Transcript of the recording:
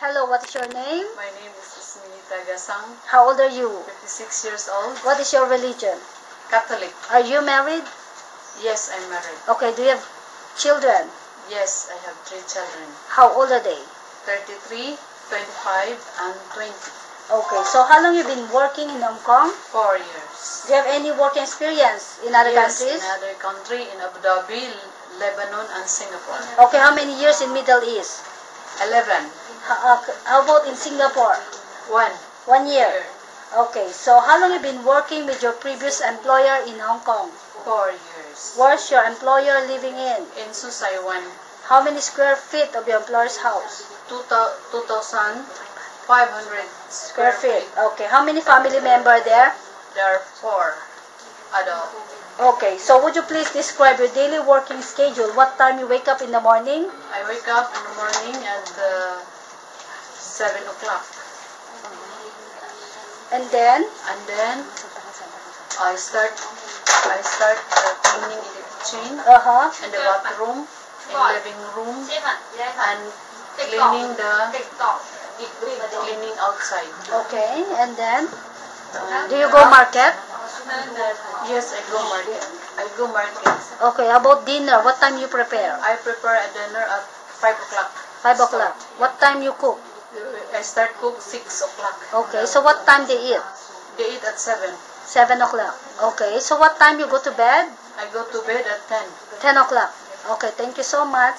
Hello, what is your name? My name is Isminita Gasang, How old are you? 56 years old, What is your religion? Catholic. Are you married? Yes, I'm married. Okay, do you have children? Yes, I have 3 children, How old are they? 33, 25, and 20. Okay, so how long you been working in Hong Kong? 4 years. Do you have any working experience in other Yes, countries? in other country, in Abu Dhabi, Lebanon, and Singapore. Okay, how many years in Middle East? 11. How about in Singapore? 1 1 year. Okay, so how long you been working with your previous employer in Hong Kong? 4 years. Where's your employer living in? In Susai 1, How many square feet of your employer's house? 2,500 Square feet. Okay, how many family member there? There are 4 adults. Okay, so would you please describe your daily working schedule? What time you wake up in the morning? I wake up in the morning at 7 o'clock. And then? And then I start cleaning in the kitchen, in the bathroom, in the living room, and cleaning outside. Okay, and then? Do you go market? Yes, I go market. Okay, about dinner, what time you prepare? I prepare a dinner at 5 o'clock. 5 o'clock. What time you cook? I start cook 6 o'clock. Okay, so what time they eat? They eat at 7. 7 o'clock. Okay, so what time you go to bed? I go to bed at 10. 10 o'clock. Okay, thank you so much.